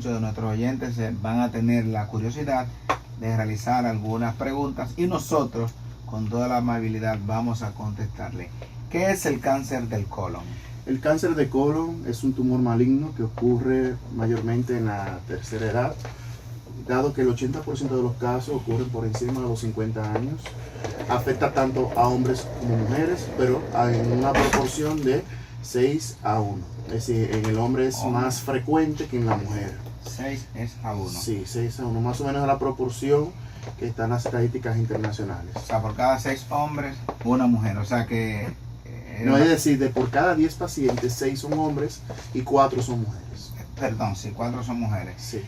muchos de nuestros oyentes van a tener la curiosidad de realizar algunas preguntas y nosotros con toda la amabilidad vamos a contestarle. ¿Qué es el cáncer del colon? El cáncer de colon es un tumor maligno que ocurre mayormente en la tercera edad, dado que el 80% de los casos ocurren por encima de los 50 años. Afecta tanto a hombres como mujeres, pero en una proporción de 6 a 1. Es decir, en el hombre es más frecuente que en la mujer. 6 es a 1. Sí, 6 a 1, más o menos la proporción que está en las estadísticas internacionales. O sea, por cada 6 hombres, una mujer. O sea que... no, es decir, de por cada 10 pacientes, 6 son hombres y 4 son mujeres. Perdón, sí, 4 son mujeres. Sí.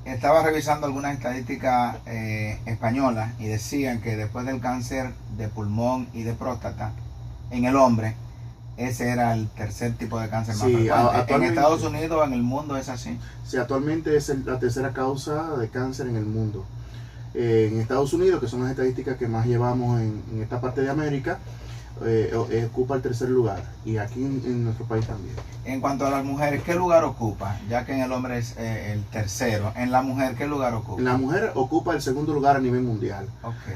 Estaba revisando algunas estadísticas españolas y decían que después del cáncer de pulmón y de próstata, en el hombre, ese era el tercer tipo de cáncer más frecuente. ¿En Estados Unidos o en el mundo es así? Sí, actualmente es la tercera causa de cáncer en el mundo. En Estados Unidos, que son las estadísticas que más llevamos en esta parte de América, ocupa el tercer lugar, y aquí en nuestro país también. En cuanto a las mujeres, ¿qué lugar ocupa? Ya que en el hombre es el tercero. ¿En la mujer qué lugar ocupa? En la mujer ocupa el segundo lugar a nivel mundial. Okay.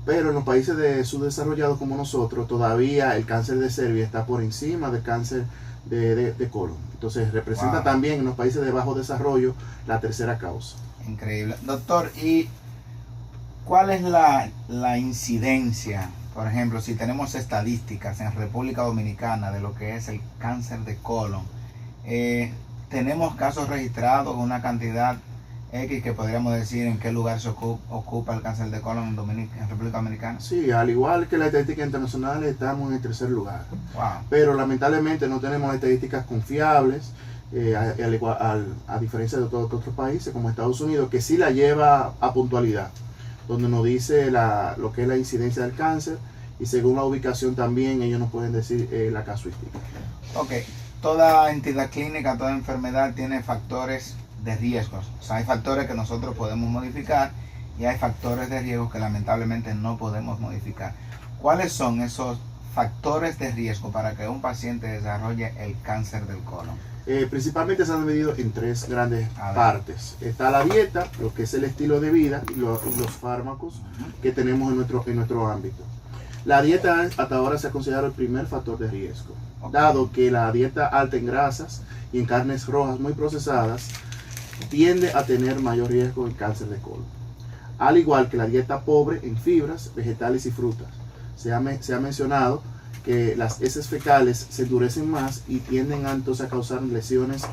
Pero en los países subdesarrollados como nosotros, todavía el cáncer de cervix está por encima del cáncer de colon. Entonces representa también en los países de bajo desarrollo la tercera causa. Increíble. Doctor, ¿y cuál es la incidencia? Por ejemplo, si tenemos estadísticas en República Dominicana de lo que es el cáncer de colon, tenemos casos registrados con una cantidad X que podríamos decir en qué lugar se ocupa el cáncer de colon en República Dominicana. Sí, al igual que la estadística internacional, estamos en el tercer lugar. Wow. Pero lamentablemente no tenemos estadísticas confiables, a diferencia de todos otros países como Estados Unidos, que sí la lleva a puntualidad, donde nos dice lo que es la incidencia del cáncer, y según la ubicación también ellos nos pueden decir la casuística. Ok, toda entidad clínica, toda enfermedad tiene factores de riesgos. O sea, hay factores que nosotros podemos modificar y hay factores de riesgo que lamentablemente no podemos modificar. ¿Cuáles son esos factores de riesgo para que un paciente desarrolle el cáncer del colon? Principalmente se han dividido en 3 grandes partes. Está la dieta, lo que es el estilo de vida, y los fármacos que tenemos en nuestro ámbito. La dieta hasta ahora se ha considerado el primer factor de riesgo, dado que la dieta alta en grasas y en carnes rojas muy procesadas tiende a tener mayor riesgo de cáncer de colon. Al igual que la dieta pobre en fibras, vegetales y frutas. Se ha mencionado que las heces fecales se endurecen más y tienden entonces a causar lesiones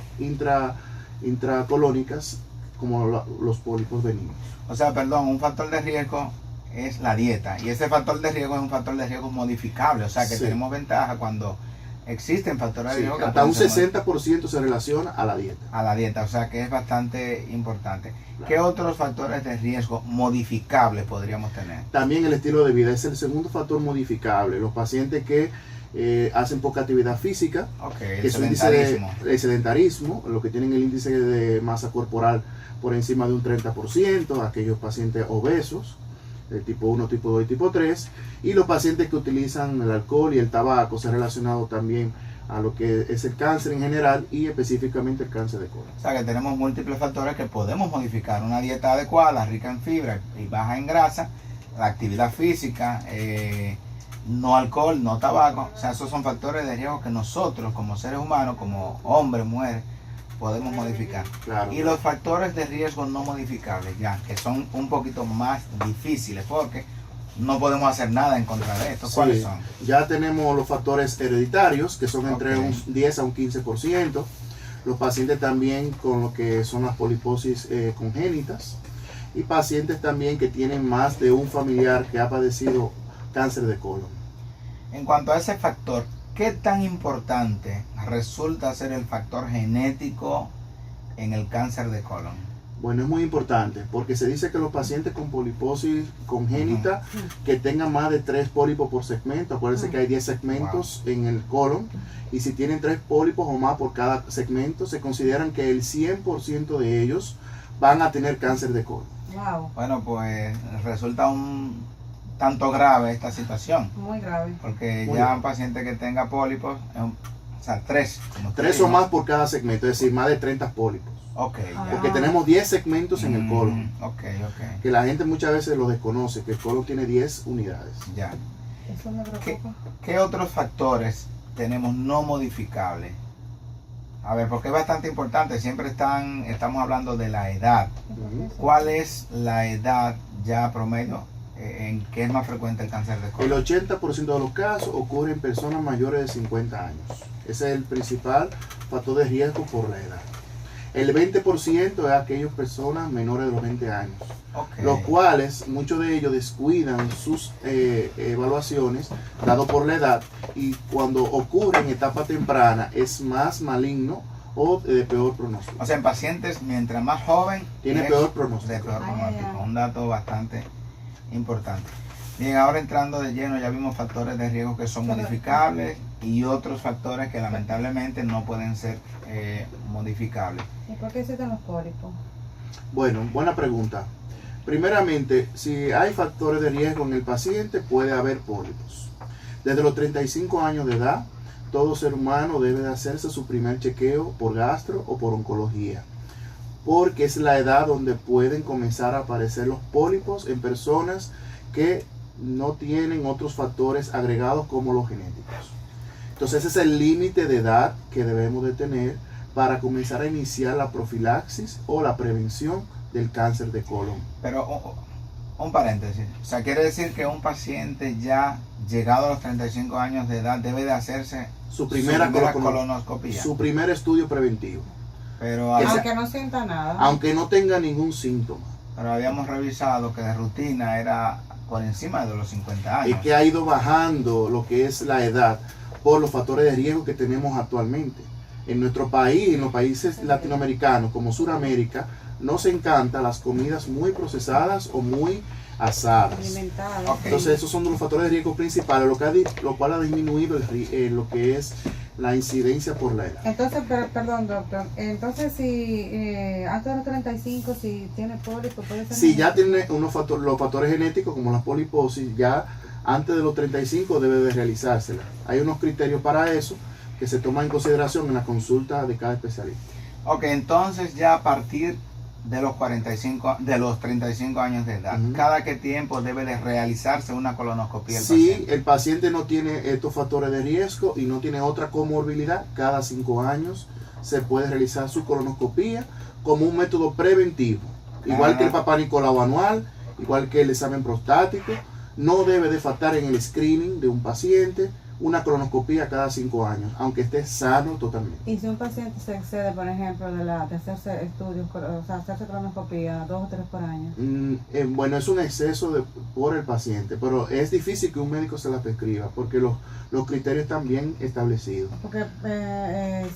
intracolónicas como los pólipos benignos. O sea, perdón, un factor de riesgo es la dieta, y ese factor de riesgo es un factor de riesgo modificable, o sea que tenemos ventaja cuando existen factores de riesgo. Que hasta un 60% se relaciona a la dieta. A la dieta, o sea que es bastante importante. Claro. ¿Qué otros factores de riesgo modificables podríamos tener? También el estilo de vida es el segundo factor modificable. Los pacientes que hacen poca actividad física, que es el sedentarismo, los que tienen el índice de masa corporal por encima de un 30%, aquellos pacientes obesos, de tipo 1, tipo 2 y tipo 3, y los pacientes que utilizan el alcohol y el tabaco. Se ha relacionado también a lo que es el cáncer en general y específicamente el cáncer de colon. O sea que tenemos múltiples factores que podemos modificar: una dieta adecuada, rica en fibra y baja en grasa, la actividad física, no alcohol, no tabaco. O sea, esos son factores de riesgo que nosotros como seres humanos, como hombres, mujeres, podemos modificar. Claro. Y los factores de riesgo no modificables, ya, que son un poquito más difíciles porque no podemos hacer nada en contra de esto. ¿Cuáles son? Ya tenemos los factores hereditarios, que son entre un 10 a un 15%. Los pacientes también con lo que son las poliposis congénitas. Y pacientes también que tienen más de un familiar que ha padecido cáncer de colon. En cuanto a ese factor, ¿qué tan importante resulta ser el factor genético en el cáncer de colon? Bueno, es muy importante porque se dice que los pacientes con poliposis congénita que tengan más de 3 pólipos por segmento, acuérdense que hay 10 segmentos en el colon, y si tienen 3 pólipos o más por cada segmento, se consideran que el 100% de ellos van a tener cáncer de colon. Wow. Bueno, pues resulta un tanto grave esta situación. Muy grave. Porque ya un paciente que tenga pólipos, o sea, 3 o más por cada segmento, es decir, más de 30 pólipos. Ok, ya. Porque tenemos 10 segmentos en el colon. Ok. Que la gente muchas veces lo desconoce, que el colon tiene 10 unidades. Ya. Eso me preocupa. ¿Qué otros factores tenemos no modificables? A ver, porque es bastante importante. Siempre estamos hablando de la edad. ¿Cuál es la edad ya promedio en que es más frecuente el cáncer de colon? El 80% de los casos ocurre en personas mayores de 50 años. Ese es el principal factor de riesgo por la edad. El 20% es aquellas personas menores de los 20 años, los cuales muchos de ellos descuidan sus evaluaciones dado por la edad, y cuando ocurre en etapa temprana es más maligno o de peor pronóstico. O sea, en pacientes mientras más joven tiene peor pronóstico. De peor pronóstico. Un dato bastante importante. Bien, ahora entrando de lleno, ya vimos factores de riesgo que son modificables y otros factores que lamentablemente no pueden ser modificables. ¿Y por qué existen los pólipos? Bueno, buena pregunta. Primeramente, si hay factores de riesgo en el paciente, puede haber pólipos. Desde los 35 años de edad, todo ser humano debe de hacerse su primer chequeo por gastro o por oncología, porque es la edad donde pueden comenzar a aparecer los pólipos en personas que no tienen otros factores agregados como los genéticos. Entonces ese es el límite de edad que debemos de tener para comenzar a iniciar la profilaxis o la prevención del cáncer de colon. Pero un paréntesis, o sea, quiere decir que un paciente ya llegado a los 35 años de edad debe de hacerse su primera colonoscopia. Su primer estudio preventivo. Pero aunque no sienta nada. Aunque no tenga ningún síntoma. Pero habíamos revisado que de rutina era por encima de los 50 años. Y que ha ido bajando lo que es la edad por los factores de riesgo que tenemos actualmente. En nuestro país, en los países latinoamericanos como Sudamérica, nos encantan las comidas muy procesadas o muy asadas. Entonces esos son los factores de riesgo principales, lo cual ha disminuido lo que es la incidencia por la edad. Entonces, perdón doctor, entonces si antes de los 35, si tiene pólipo, puede ser... Si ya tiene los factores genéticos como la poliposis, ya antes de los 35 debe de realizársela. Hay unos criterios para eso que se toman en consideración en la consulta de cada especialista. Ok, entonces ya a partir de los 35 años de edad, ¿cada qué tiempo debe de realizarse una colonoscopia? Si el paciente no tiene estos factores de riesgo y no tiene otra comorbilidad, cada 5 años se puede realizar su colonoscopia como un método preventivo. Igual que el Papá Nicolau anual, igual que el examen prostático, no debe de faltar en el screening de un paciente una colonoscopia cada 5 años, aunque esté sano totalmente. Y si un paciente se excede, por ejemplo, de hacerse estudios, o sea, hacerse colonoscopia 2 o 3 por año? Bueno, es un exceso por el paciente, pero es difícil que un médico se la prescriba, porque los criterios están bien establecidos. Porque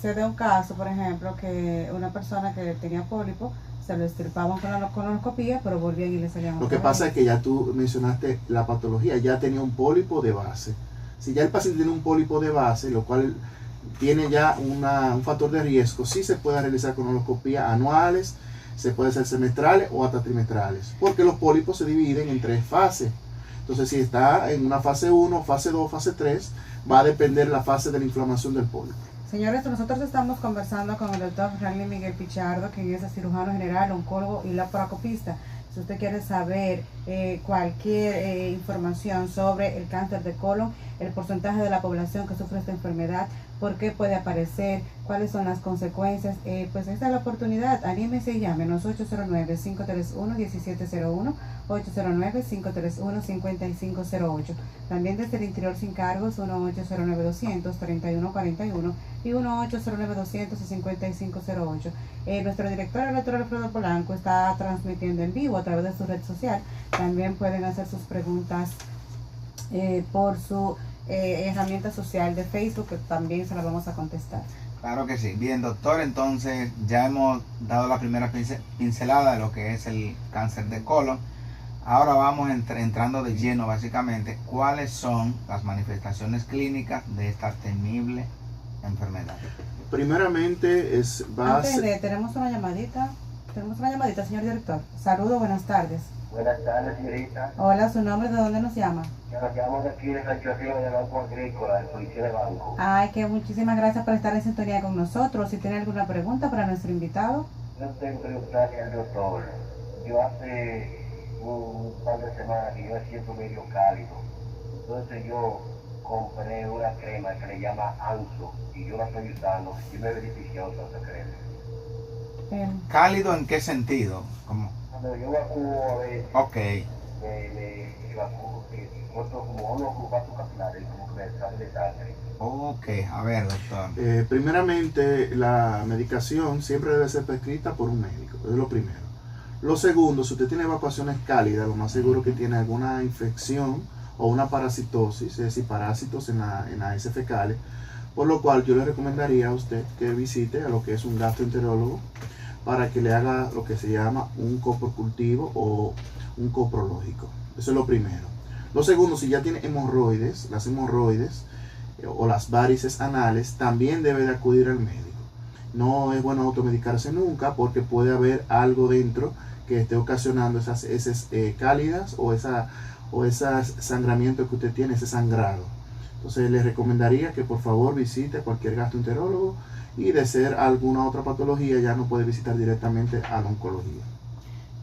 se da un caso, por ejemplo, que una persona que tenía pólipo, se lo extirpaban con la colonoscopia, pero volvían y le salían. Lo que pasa es que ya tú mencionaste la patología, ya tenía un pólipo de base. Si ya el paciente tiene un pólipo de base, lo cual tiene ya un factor de riesgo, sí se puede realizar colonoscopías anuales, se puede hacer semestrales o hasta trimestrales, porque los pólipos se dividen en 3 fases. Entonces, si está en una fase 1, fase 2, fase 3, va a depender la fase de la inflamación del pólipo. Señores, nosotros estamos conversando con el doctor Franklin Miguel Pichardo, quien es cirujano general, oncólogo y laparoscopista. Si usted quiere saber cualquier información sobre el cáncer de colon, el porcentaje de la población que sufre esta enfermedad, por qué puede aparecer, cuáles son las consecuencias, pues esta es la oportunidad. Anímese y llámenos 809-531-1701, 809-531-5508. También desde el interior sin cargos, 1-809-200-3141 y 1-809-200-5508. Nuestro director, el doctor Alfredo Polanco, está transmitiendo en vivo a través de su red social. También pueden hacer sus preguntas por su herramienta social de Facebook, que también se la vamos a contestar. Claro que sí. Bien, doctor, entonces ya hemos dado la primera pincelada de lo que es el cáncer de colon. Ahora vamos entrando de lleno, básicamente, cuáles son las manifestaciones clínicas de esta temible enfermedad. Primeramente tenemos una llamadita, señor director. Saludos, buenas tardes. Buenas tardes, señorita. Hola, ¿su nombre? ¿De dónde nos llama? Nos llamamos de aquí de Rancho Arriba del Banco Agrícola, de Policía de Banco. Ay, que muchísimas gracias por estar en sintonía con nosotros. Si tiene alguna pregunta para nuestro invitado. Yo tengo que preguntarle al doctor. Yo hace un par de semanas que yo me siento medio cálido. Entonces yo compré una crema que le llama Anso y yo la estoy usando. Yo me he beneficiado de esa crema. ¿Cálido en qué sentido? ¿Cómo? Cuando yo evacuo a veces, Ok. me evacuo, corto como unos vasos capilares, como que me sale de sangre. Ok, a ver, doctor. Primeramente, la medicación siempre debe ser prescrita por un médico, es lo primero. Lo segundo, si usted tiene evacuaciones cálidas, lo más seguro que tiene alguna infección o una parasitosis, es decir, parásitos en las heces fecales, por lo cual yo le recomendaría a usted que visite a lo que es un gastroenterólogo para que le haga lo que se llama un coprocultivo o un coprológico. Eso es lo primero. Lo segundo, si ya tiene hemorroides, las hemorroides o las varices anales, también debe de acudir al médico. No es bueno automedicarse nunca porque puede haber algo dentro que esté ocasionando esas heces cálidas o ese sangramiento que usted tiene, ese sangrado. Entonces le recomendaría que por favor visite a cualquier gastroenterólogo y de ser alguna otra patología ya no puede visitar directamente a la oncología.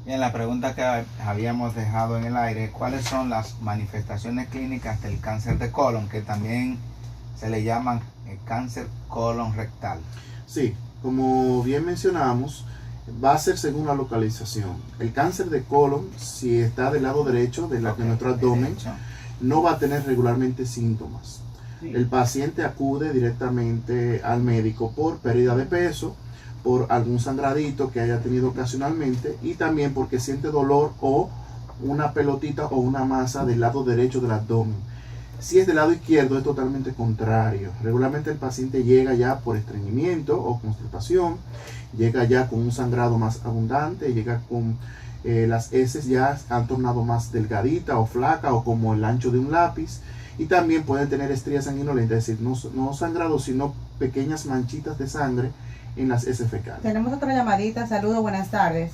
Bien, la pregunta que habíamos dejado en el aire, ¿cuáles son las manifestaciones clínicas del cáncer de colon, que también se le llaman cáncer colon rectal? Sí, como bien mencionamos, va a ser según la localización. El cáncer de colon, si está del lado derecho de nuestro abdomen, no va a tener regularmente síntomas. El paciente acude directamente al médico por pérdida de peso, por algún sangradito que haya tenido ocasionalmente y también porque siente dolor o una pelotita o una masa del lado derecho del abdomen. Si es del lado izquierdo es totalmente contrario. Regularmente el paciente llega ya por estreñimiento o constipación, llega ya con un sangrado más abundante, llega con las heces ya han tornado más delgadita o flaca o como el ancho de un lápiz, y también pueden tener estrías sanguinolentas, es decir, no sangrado sino pequeñas manchitas de sangre en las heces fecales. Tenemos otra llamadita. Saludos, buenas tardes.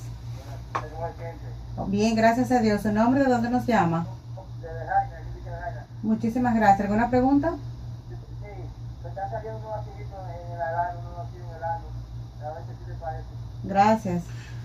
Bien, gracias a Dios. ¿Su nombre, de dónde nos llama? Muchísimas gracias. ¿Alguna pregunta? Sí, me están saliendo unos aciditos en el ano, a ver qué te parece. Gracias.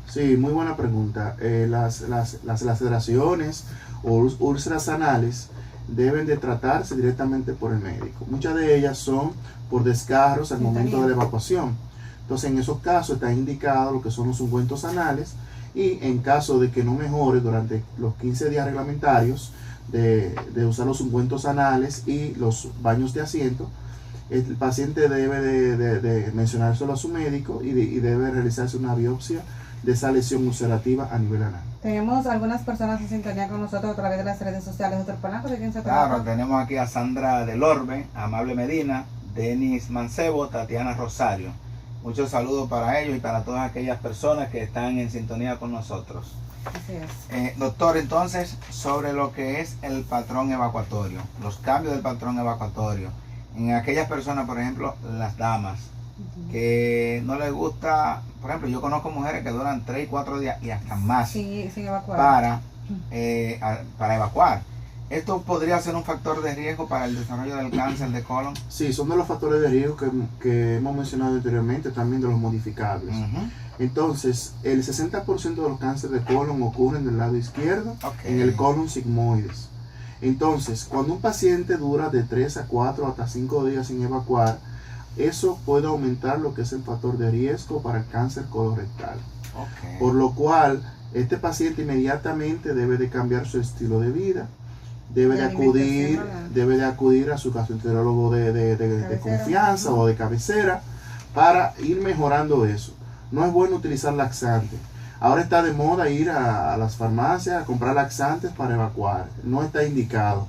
Sí, muy buena pregunta. Las laceraciones o úlceras anales deben de tratarse directamente por el médico. Muchas de ellas son por desgarros al momento de la evacuación. Entonces, en esos casos está indicado lo que son los ungüentos anales, y en caso de que no mejore durante los 15 días reglamentarios de usar los ungüentos anales y los baños de asiento, el paciente debe de mencionárselo a su médico y debe realizarse una biopsia de esa lesión ulcerativa a nivel anal. Tenemos algunas personas en sintonía con nosotros a través de las redes sociales. Doctor Polanco, ¿de quién se trata? Claro, tenemos aquí a Sandra del Orbe, Amable Medina, Denis Mancebo, Tatiana Rosario. Muchos saludos para ellos y para todas aquellas personas que están en sintonía con nosotros. Así es. Doctor, entonces, sobre lo que es el patrón evacuatorio, los cambios del patrón evacuatorio, en aquellas personas, por ejemplo, las damas, que no les gusta, por ejemplo, yo conozco mujeres que duran 3 y 4 días y hasta más Sí, sin evacuar. para evacuar. ¿Esto podría ser un factor de riesgo para el desarrollo del cáncer de colon? Sí, son de los factores de riesgo que hemos mencionado anteriormente, también de los modificables. Entonces, el 60% de los cánceres de colon ocurren del lado izquierdo, en el colon sigmoides. Entonces, cuando un paciente dura de 3 a 4 hasta 5 días sin evacuar, eso puede aumentar lo que es el factor de riesgo para el cáncer colorectal. Por lo cual, este paciente inmediatamente debe de cambiar su estilo de vida, debe de acudir a su gastroenterólogo de confianza o de cabecera para ir mejorando eso. No es bueno utilizar laxantes. Ahora está de moda ir a las farmacias a comprar laxantes para evacuar. No está indicado,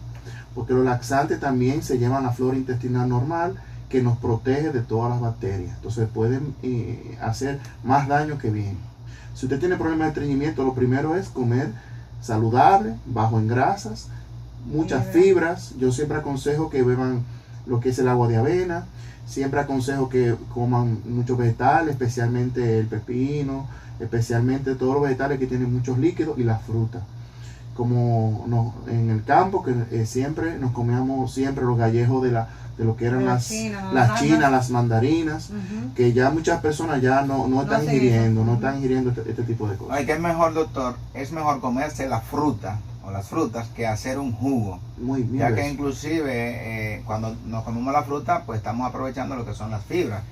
porque los laxantes también se llevan la flora intestinal normal, que nos protege de todas las bacterias. Entonces pueden hacer más daño que bien. Si usted tiene problemas de estreñimiento, lo primero es comer saludable, bajo en grasas, muchas fibras. Yo siempre aconsejo que beban lo que es el agua de avena. Siempre aconsejo que coman muchos vegetales, especialmente el pepino, especialmente todos los vegetales que tienen muchos líquidos, y la fruta. Como en el campo, que siempre nos comíamos siempre los gallejos de lo que eran las China, chinas, las mandarinas, que ya muchas personas ya no están ingiriendo, no están ingiriendo este tipo de cosas. Ay, que es mejor, doctor, es mejor comerse la fruta o las frutas que hacer un jugo. Muy Ya que bien. inclusive cuando nos comemos la fruta, pues estamos aprovechando lo que son las fibras.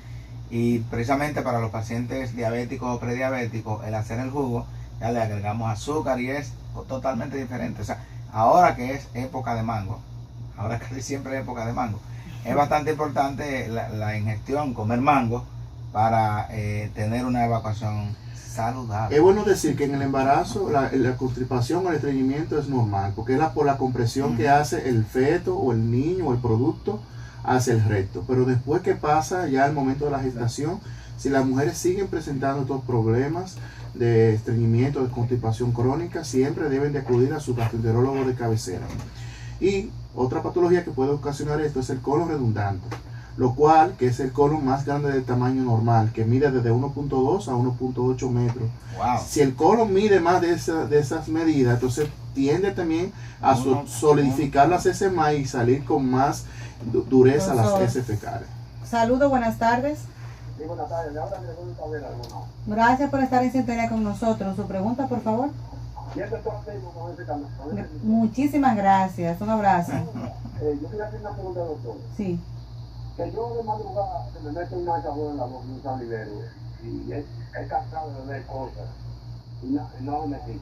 Y precisamente para los pacientes diabéticos o prediabéticos, el hacer el jugo, ya le agregamos azúcar y es totalmente diferente. O sea, ahora que es época de mango, ahora casi siempre es época de mango, es bastante importante la ingestión, comer mango para tener una evacuación saludable. Es bueno decir que en el embarazo la constipación o el estreñimiento es normal, porque es por la compresión que hace el feto o el niño o el producto hacia el recto. Pero después que pasa ya el momento de la gestación, si las mujeres siguen presentando estos problemas de estreñimiento, de constipación crónica, siempre deben de acudir a su gastroenterólogo de cabecera. Y otra patología que puede ocasionar esto es el colon redundante, lo cual, que es el colon más grande del tamaño normal, que mide desde 1.2 a 1.8 metros. Wow. Si el colon mide más de esas medidas, entonces tiende también a solidificar las heces más y salir con más dureza las heces fecales. Saludos, buenas tardes. Sí, buenas tardes. Ahora me gusta saber alguno. Gracias por estar en sintonía con nosotros. Su pregunta, por favor. Siempre estoy activo con ese canal. Muchísimas gracias. Un abrazo. Yo quería hacer una pregunta, doctor. Sí. Que yo de madrugada se me mete una jabón en la boca, un salivero, y es cansado de beber cosas, y no me metí.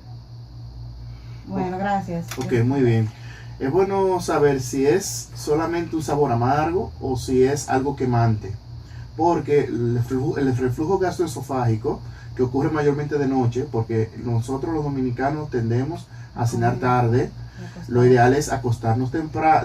Bueno, gracias. Ok, muy bien. Es bueno saber si es solamente un sabor amargo o si es algo quemante, porque el reflujo gastroesofágico, que ocurre mayormente de noche, porque nosotros los dominicanos tendemos a cenar tarde, lo ideal es acostarnos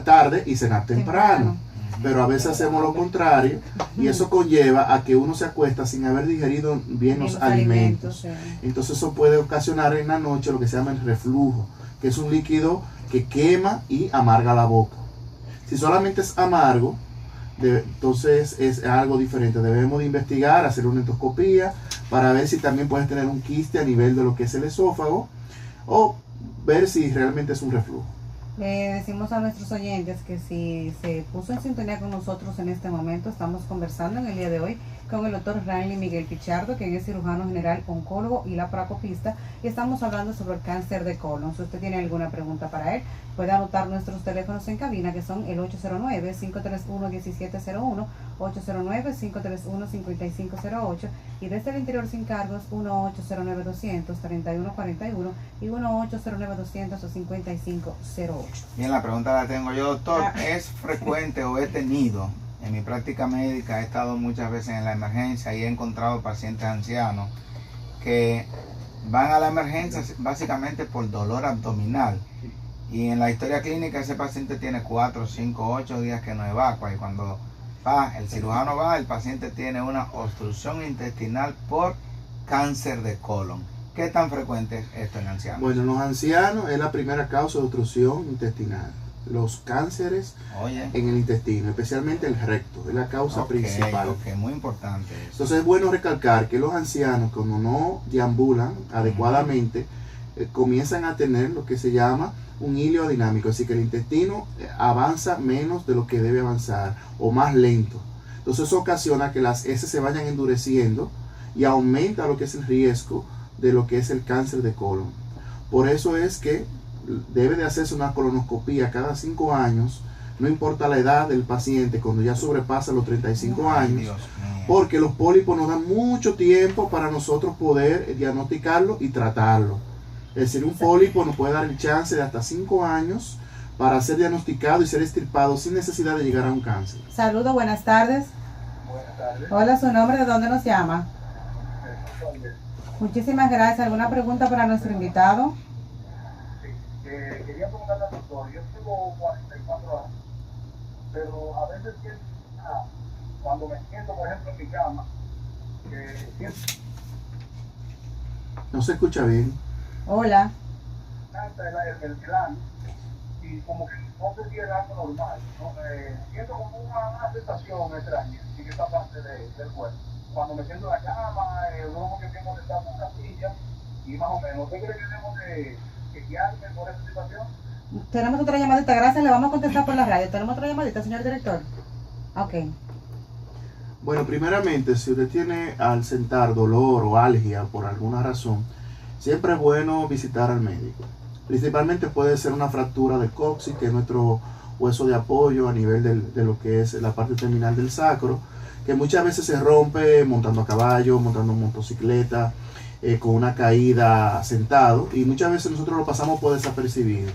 tarde y cenar temprano. Pero a veces hacemos lo contrario y eso conlleva a que uno se acuesta sin haber digerido bien los alimentos. Sí. Entonces eso puede ocasionar en la noche lo que se llama el reflujo, que es un líquido que quema y amarga la boca. Si solamente es amargo, entonces es algo diferente. Debemos de investigar, hacer una endoscopía para ver si también puedes tener un quiste a nivel de lo que es el esófago o ver si realmente es un reflujo. Le decimos a nuestros oyentes que si se puso en sintonía con nosotros en este momento, estamos conversando en el día de hoy con el doctor Ranely Miguel Pichardo, quien es cirujano general, oncólogo y laparoscopista, y estamos hablando sobre el cáncer de colon. Si usted tiene alguna pregunta para él, puede anotar nuestros teléfonos en cabina, que son el 809-531-1701, 809-531-5508, y desde el interior sin cargos, 1-809-200-3141 y 1-809-200-5508. Bien, la pregunta la tengo yo, doctor. ¿Es frecuente o he tenido, en mi práctica médica, he estado muchas veces en la emergencia y he encontrado pacientes ancianos que van a la emergencia básicamente por dolor abdominal? Y en la historia clínica ese paciente tiene 4, 5, 8 días que no evacua, y cuando el cirujano va, el paciente tiene una obstrucción intestinal por cáncer de colon. ¿Qué tan frecuente es esto en ancianos? Bueno, en los ancianos es la primera causa de obstrucción intestinal. Los cánceres en el intestino, especialmente el recto, es la causa principal. Muy importante eso. Entonces es bueno recalcar que los ancianos, cuando no deambulan adecuadamente, comienzan a tener lo que se llama un hilo dinámico, así que el intestino avanza menos de lo que debe avanzar o más lento. Entonces eso ocasiona que las heces se vayan endureciendo y aumenta lo que es el riesgo de lo que es el cáncer de colon. Por eso es que debe de hacerse una colonoscopía cada 5 años, no importa la edad del paciente, cuando ya sobrepasa los 35 años, porque los pólipos nos dan mucho tiempo para nosotros poder diagnosticarlo y tratarlo. Es decir, un pólipo nos puede dar el chance de hasta 5 años para ser diagnosticado y ser extirpado sin necesidad de llegar a un cáncer. Saludos, buenas tardes. Buenas tardes. Hola, su nombre, ¿de dónde nos llama? Muchísimas gracias. ¿Alguna pregunta para nuestro invitado? Quería preguntarle al doctor, yo tengo 44 años, pero a veces siento, cuando me siento, por ejemplo, en mi cama, siento No se escucha bien. Hola. el plan, y como que no sé si es algo normal, ¿no? Siento como una sensación extraña en esta parte del cuerpo. Cuando me siento en la cama, luego que tengo que estar en una silla, y más o menos, ¿usted cree que debemos de guiarme por esa situación? Tenemos otra llamadita, gracias, le vamos a contestar por la radio. Tenemos otra llamadita, señor director. Ok. Bueno, primeramente, si usted tiene al sentar dolor o alergia por alguna razón, siempre es bueno visitar al médico. Principalmente puede ser una fractura del coxis, que es nuestro hueso de apoyo a nivel de lo que es la parte terminal del sacro, que muchas veces se rompe montando a caballo, montando motocicleta, con una caída sentado, y muchas veces nosotros lo pasamos por desapercibido.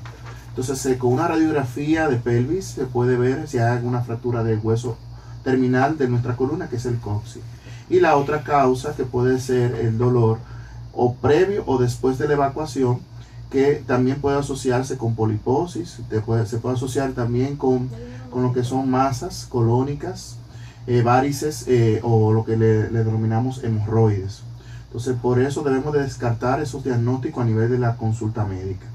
Entonces, con una radiografía de pelvis se puede ver si hay alguna fractura del hueso terminal de nuestra columna, que es el coxis. Y la otra causa, que puede ser el dolor o previo o después de la evacuación, que también puede asociarse con poliposis, se puede asociar también con lo que son masas colónicas, varices, o lo que le denominamos hemorroides. Entonces, por eso debemos de descartar esos diagnósticos a nivel de la consulta médica.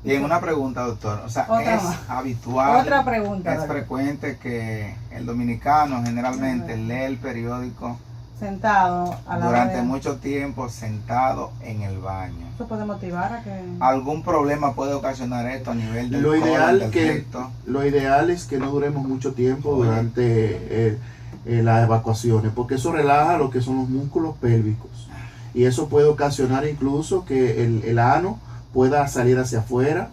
Bien, una pregunta, doctor. O sea, Otra ¿es más. habitual, Otra pregunta, es doctor. frecuente que el dominicano generalmente lee el periódico Sentado a la durante hora de... mucho tiempo sentado en el baño? Eso puede motivar a que... ¿Algún problema puede ocasionar esto a nivel del Lo colon, ideal, del recto? lo ideal es que no duremos mucho tiempo durante las evacuaciones, porque eso relaja lo que son los músculos pélvicos, y eso puede ocasionar incluso que el ano pueda salir hacia afuera,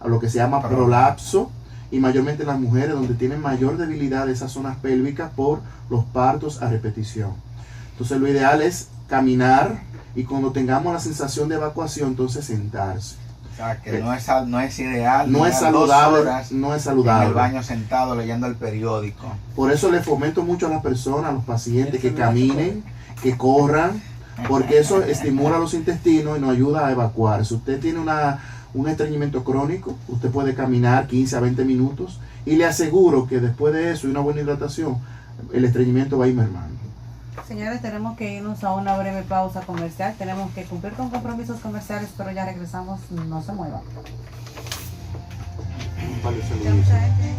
a lo que se llama prolapso, y mayormente en las mujeres, donde tienen mayor debilidad de esas zonas pélvicas por los partos a repetición. Entonces lo ideal es caminar, y cuando tengamos la sensación de evacuación, entonces sentarse. O sea, que no es ideal. No es durar 2 saludable, horas no es en saludable. el baño sentado leyendo el periódico. Por eso le fomento mucho a las personas, a los pacientes, que caminen, que corran, porque eso estimula los intestinos y nos ayuda a evacuar. Si usted tiene un estreñimiento crónico, usted puede caminar 15 a 20 minutos, y le aseguro que después de eso y una buena hidratación, el estreñimiento va a ir mermando. Señores, tenemos que irnos a una breve pausa comercial. Tenemos que cumplir con compromisos comerciales, pero ya regresamos. No se muevan. Vale, Ya saludos. mucha gente...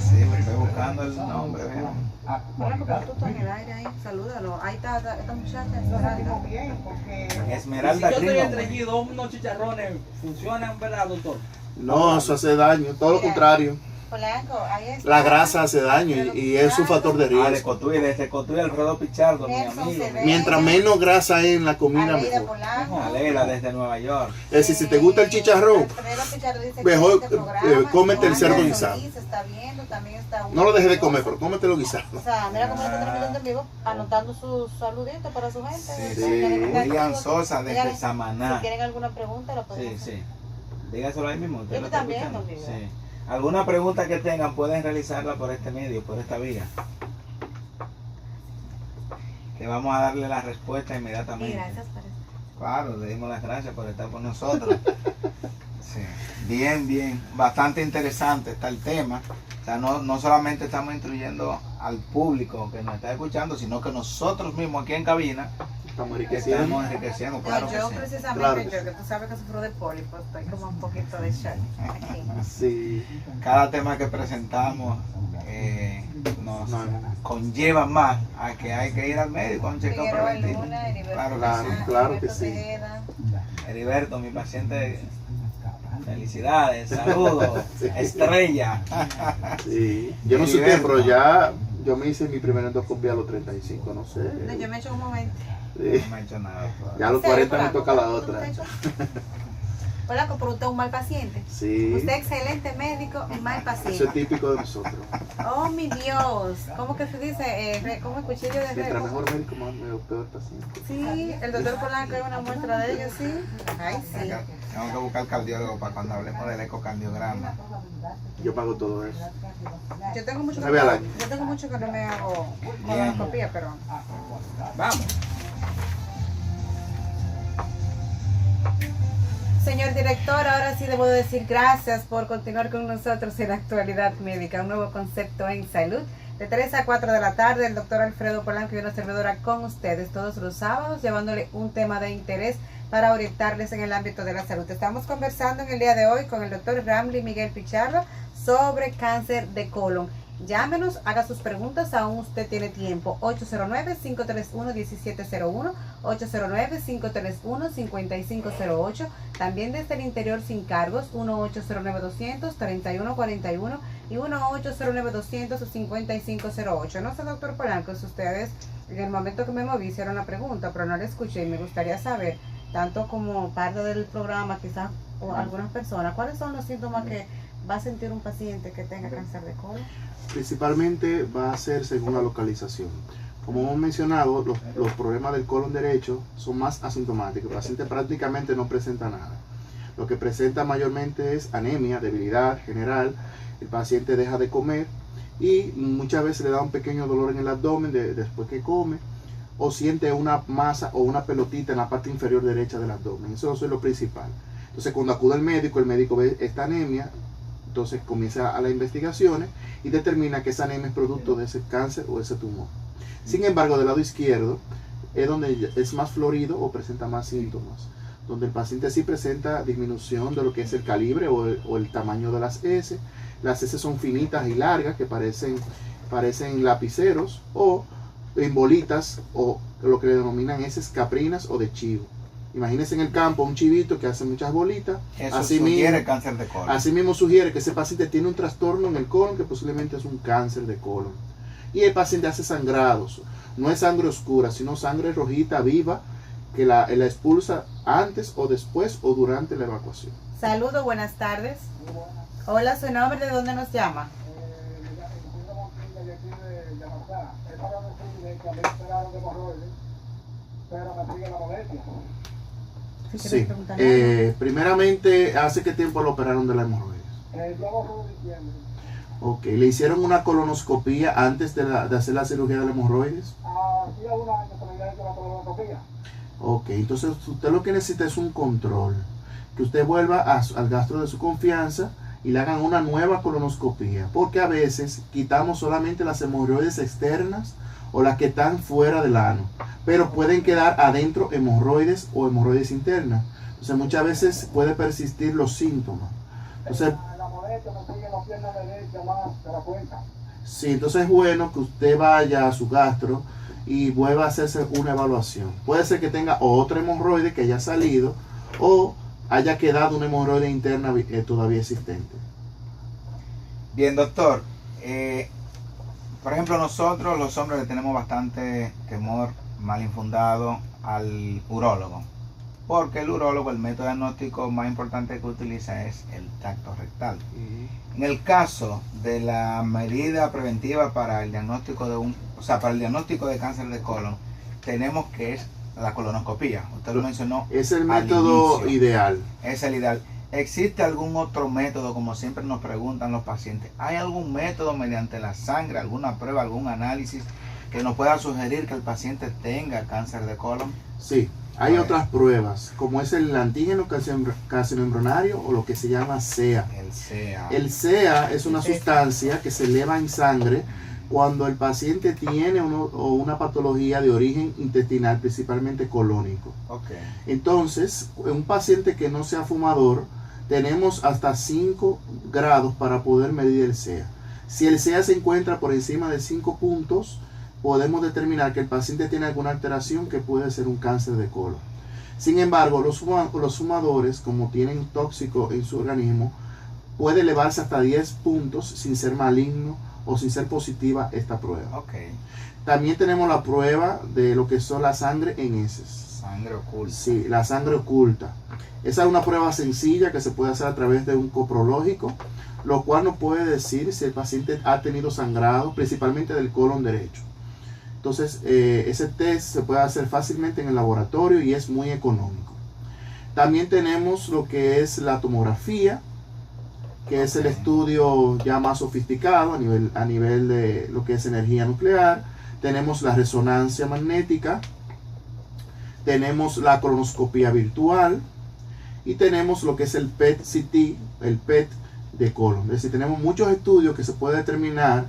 Sí, me estoy buscando el nombre. vean. Bueno, porque tú estás en el aire ahí. Salúdalo. Ahí está esta muchacha, Esmeralda. Esmeralda Si yo estoy Gringo. estreñido, unos chicharrones funcionan, ¿verdad, doctor? No, eso hace daño, todo lo contrario. Polanco, ahí está. La grasa hace daño, y es un factor de Ah, de riesgo. Cotuí, desde Cotuí, Alfredo Pichardo, mi Nelson amigo. Cervera. Mientras menos grasa hay en la comida, Aleida mejor. Polanco. Alegra desde Nueva York. Es decir, si te gusta el chicharrón, Alfredo Pichardo dice que mejor, este programa, cómete el cerdo Juan guisado. Solís está viendo, también está no lo dejes de comer, pero cómetelo guisado. O sea, mira cómo lo está transmitiendo en vivo, anotando sus saluditos para su gente. Sí, Si sí. quieren estar William activos, Sosa desde díganle, Samaná. Si quieren alguna pregunta, lo Sí, podemos hacer. sí. Dígaselo ahí mismo. usted Yo lo está también, escuchando. don Vivo. Sí. Alguna pregunta que tengan pueden realizarla por este medio, por esta vía. Que vamos a darle la respuesta Y inmediatamente. gracias por eso. Claro, le dimos las gracias por estar con nosotros. Sí. Bien, bien. Bastante interesante está el tema. O sea, no solamente estamos instruyendo al público que nos está escuchando, sino que nosotros mismos aquí en cabina Estamos enriqueciendo. estamos enriqueciendo. Claro No, yo que sí. precisamente, Claro que yo que tú sabes que sufro de pólipo, estoy como un poquito de shock aquí. Sí. Cada tema que presentamos nos No. conlleva más a que hay que ir al médico a un chequeo Figueroa preventivo. Luna, Heriberto Claro que Claro, sí. claro que Heriberto sí. Tejeda. Heriberto, mi paciente, felicidades, saludos, Sí. estrella. Sí. Yo no sé qué, pero ya yo me hice mi primer endoscopia a los 35, no sé. No, yo me he hecho como 20. Sí. No me ha hecho nada. Ya a los 40 me toca la otra. Polaco, pero usted es un mal paciente. Sí. Usted es excelente médico y mal Eso paciente. es típico de nosotros. Oh, mi Dios. ¿Cómo que se dice? ¿Cómo el cuchillo de Mientras rey? mejor médico, más peor paciente. Sí, el doctor Polanco es una muestra de ello, sí. Ay, sí. Tengo que buscar cardiólogo para cuando hablemos del ecocardiograma. Yo pago todo eso. Yo tengo mucho Una vez al año. yo tengo mucho que no me hago colonoscopia, pero Vamos. señor director, ahora sí debo decir gracias por continuar con nosotros en Actualidad Médica, un nuevo concepto en salud. De 3 a 4 de la tarde, el doctor Alfredo Polanco y una servidora con ustedes todos los sábados, llevándole un tema de interés para orientarles en el ámbito de la salud. Estamos conversando en el día de hoy con el doctor Ramli Miguel Pichardo sobre cáncer de colon. Llámenos, haga sus preguntas, aún usted tiene tiempo. 809-531-1701, 809-531-5508. También desde el interior sin cargos, 1-809-200-3141 y 1-809-200-5508. No sé, doctor Polanco, si ustedes en el momento que me moví hicieron la pregunta, pero no la escuché y me gustaría saber, tanto como parte del programa, quizás, o algunas personas, ¿cuáles son los síntomas que va a sentir un paciente que tenga cáncer de colon? Principalmente va a ser según la localización. Como hemos mencionado, los problemas del colon derecho son más asintomáticos. El paciente prácticamente no presenta nada. Lo que presenta mayormente es anemia, debilidad general. El paciente deja de comer y muchas veces le da un pequeño dolor en el abdomen después que come, o siente una masa o una pelotita en la parte inferior derecha del abdomen. Eso es lo principal. Entonces, cuando acude al médico, el médico ve esta anemia. Entonces comienza a las investigaciones y determina que esa anemia es producto de ese cáncer o ese tumor. Sin embargo, del lado izquierdo es donde es más florido o presenta más síntomas, donde el paciente sí presenta disminución de lo que es el calibre o el tamaño de las heces. Las heces son finitas y largas que parecen lapiceros o en bolitas, o lo que le denominan heces caprinas o de chivo. Imagínense en el campo un chivito que hace muchas bolitas. Eso sugiere cáncer de colon. Así mismo sugiere que ese paciente tiene un trastorno en el colon que posiblemente es un cáncer de colon. Y el paciente hace sangrados. No es sangre oscura, sino sangre rojita, viva, que la expulsa antes o después o durante la evacuación. Saludos, buenas tardes. Hola, su nombre, ¿de dónde nos llama? Sí, primeramente, ¿hace qué tiempo lo operaron de la hemorroides? Ok, ¿le hicieron una colonoscopía antes de hacer la cirugía de la hemorroides? Sí, a un año se le había hecho la colonoscopía. Ok, entonces usted lo que necesita es un control, que usted vuelva al gastro de su confianza y le hagan una nueva colonoscopía, porque a veces quitamos solamente las hemorroides externas o las que están fuera del ano, pero pueden quedar adentro hemorroides o hemorroides internas. Entonces muchas veces puede persistir los síntomas. Entonces, la molestia me sigue la pierna derecha más de la cuenta. sí, entonces es bueno que usted vaya a su gastro y vuelva a hacerse una evaluación. Puede ser que tenga otra hemorroide que haya salido o haya quedado una hemorroide interna todavía existente. Bien, doctor. Por ejemplo, nosotros los hombres le tenemos bastante temor mal infundado al urólogo, porque el urólogo, el método diagnóstico más importante que utiliza es el tacto rectal. En el caso de la medida preventiva para el diagnóstico para el diagnóstico de cáncer de colon, tenemos que es la colonoscopía. Usted lo mencionó. Es el método inicio. ideal. Es el ideal. ¿Existe algún otro método, como siempre nos preguntan los pacientes? ¿Hay algún método mediante la sangre, alguna prueba, algún análisis que nos pueda sugerir que el paciente tenga cáncer de colon? Sí, hay otras pruebas, como es el antígeno carcinoembrionario o lo que se llama CEA. El CEA. El CEA es una sustancia que se eleva en sangre cuando el paciente tiene una patología de origen intestinal, principalmente colónico. Okay. Entonces, un paciente que no sea fumador, tenemos hasta 5 grados para poder medir el CEA. Si el CEA se encuentra por encima de 5 puntos, podemos determinar que el paciente tiene alguna alteración que puede ser un cáncer de colon. Sin embargo, los fumadores, como tienen tóxico en su organismo, puede elevarse hasta 10 puntos sin ser maligno o sin ser positiva esta prueba. Okay. También tenemos la prueba de lo que son la sangre en heces. Sangre oculta. Sí, la sangre oculta. Esa es una prueba sencilla que se puede hacer a través de un coprológico, lo cual nos puede decir si el paciente ha tenido sangrado, principalmente del colon derecho. Entonces, ese test se puede hacer fácilmente en el laboratorio y es muy económico. También tenemos lo que es la tomografía, que es el estudio ya más sofisticado a nivel de lo que es energía nuclear. Tenemos la resonancia magnética, tenemos la colonoscopía virtual y tenemos lo que es el PET-CT, el PET de colon. Es decir, tenemos muchos estudios que se puede determinar,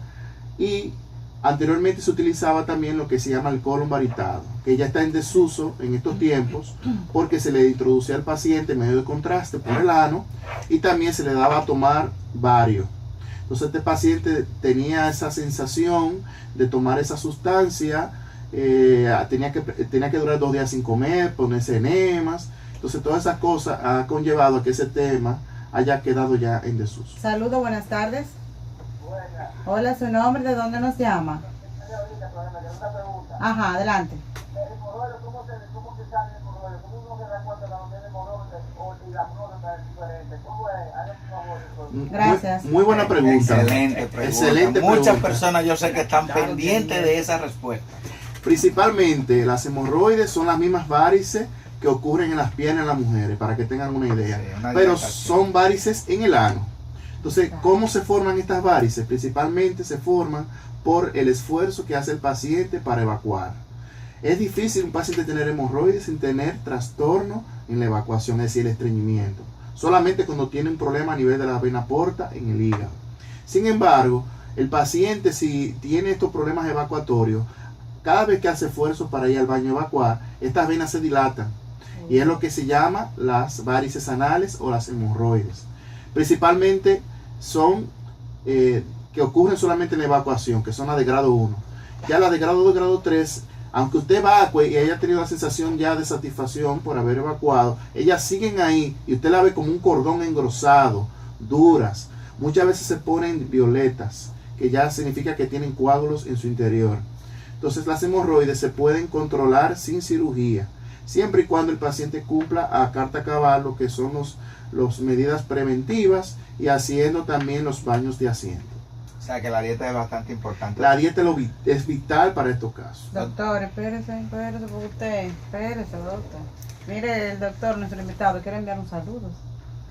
y anteriormente se utilizaba también lo que se llama el colon varitado, que ya está en desuso en estos tiempos porque se le introducía al paciente medio de contraste por el ano y también se le daba a tomar bario. Entonces este paciente tenía esa sensación de tomar esa sustancia, tenía que durar 2 días sin comer, ponerse enemas. Entonces todas esas cosas ha conllevado a que ese tema haya quedado ya en desuso. Saludos, buenas tardes. Hola, su nombre, ¿de dónde nos llama? Ajá, adelante. ¿Cómo se sale el hemorroide? ¿Cómo uno se da cuenta de dónde es el hemorroide y la próstata es diferente? ¿Cómo es? Hágame un favor. Gracias. Muy buena pregunta. Excelente pregunta. Excelente Muchas pregunta. personas yo sé que están pendientes de esa respuesta. Principalmente las hemorroides son las mismas varices que ocurren en las piernas de las mujeres, para que tengan una idea. Sí, una Pero dilatación. son varices en el ano. Entonces, ¿cómo se forman estas varices? Principalmente se forman por el esfuerzo que hace el paciente para evacuar. Es difícil un paciente tener hemorroides sin tener trastorno en la evacuación, es decir, el estreñimiento. Solamente cuando tiene un problema a nivel de la vena porta en el hígado. Sin embargo, el paciente, si tiene estos problemas evacuatorios, cada vez que hace esfuerzo para ir al baño a evacuar, estas venas se dilatan. Y es lo que se llama las varices anales o las hemorroides. Principalmente son que ocurren solamente en la evacuación, que son las de grado 1. Ya las de grado 2, grado 3, aunque usted evacue y haya tenido la sensación ya de satisfacción por haber evacuado, ellas siguen ahí y usted la ve como un cordón engrosado, duras. Muchas veces se ponen violetas, que ya significa que tienen coágulos en su interior. Entonces las hemorroides se pueden controlar sin cirugía, siempre y cuando el paciente cumpla a carta cabal lo que son las medidas preventivas y haciendo también los baños de asiento. O sea que la dieta es bastante importante. La dieta es vital para estos casos. Doctor, espérese por usted. Espérese, doctor. Mire, el doctor, nuestro invitado, quiere enviar un saludo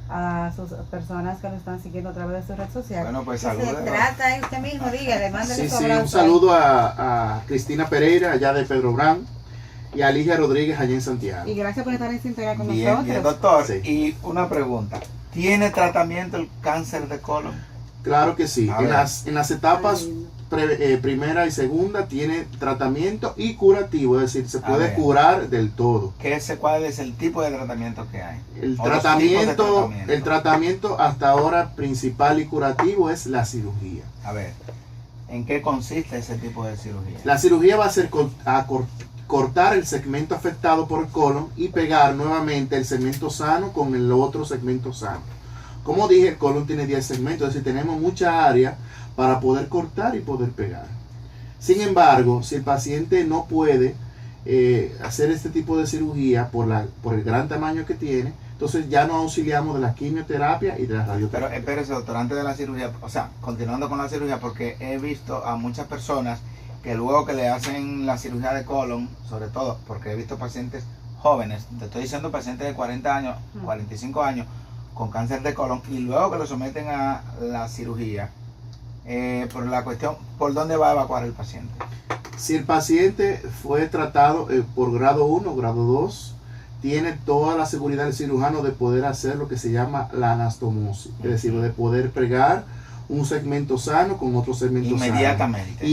a sus personas que lo están siguiendo a través de su red social. Bueno, pues ¿Qué saludos. se trata usted mismo? Dígale, mándale Sí, su sí, abrazo. un saludo a Cristina Pereira, allá de Pedro Brán, y a Ligia Rodríguez, allá en Santiago. Y gracias por estar en sintonía con Bien, nosotros. bien, doctor. Sí. Y una pregunta. ¿Tiene tratamiento el cáncer de colon? Claro que sí. A En ver. las etapas primera y segunda tiene tratamiento y curativo, es decir, se A puede ver. curar del todo. ¿Cuál es el tipo de tratamiento que hay? El O los tipos de tratamiento. el tratamiento hasta ahora principal y curativo es la cirugía. A ver, ¿en qué consiste ese tipo de cirugía? La cirugía va a ser cortar el segmento afectado por el colon y pegar nuevamente el segmento sano con el otro segmento sano. Como dije, el colon tiene 10 segmentos, es decir, tenemos mucha área para poder cortar y poder pegar. Sin embargo, si el paciente no puede hacer este tipo de cirugía por el gran tamaño que tiene, entonces ya nos auxiliamos de la quimioterapia y de la Pero radioterapia. espérese, doctor, antes de la cirugía, o sea, continuando con la cirugía, porque he visto a muchas personas que luego que le hacen la cirugía de colon, sobre todo porque he visto pacientes jóvenes, te estoy diciendo pacientes de 40 años, 45 años, con cáncer de colon, y luego que lo someten a la cirugía, por la cuestión, ¿por dónde va a evacuar el paciente? Si el paciente fue tratado por grado 1, grado 2, tiene toda la seguridad del cirujano de poder hacer lo que se llama la anastomosis, es decir, de poder pegar un segmento sano con otro segmento sano. Inmediatamente.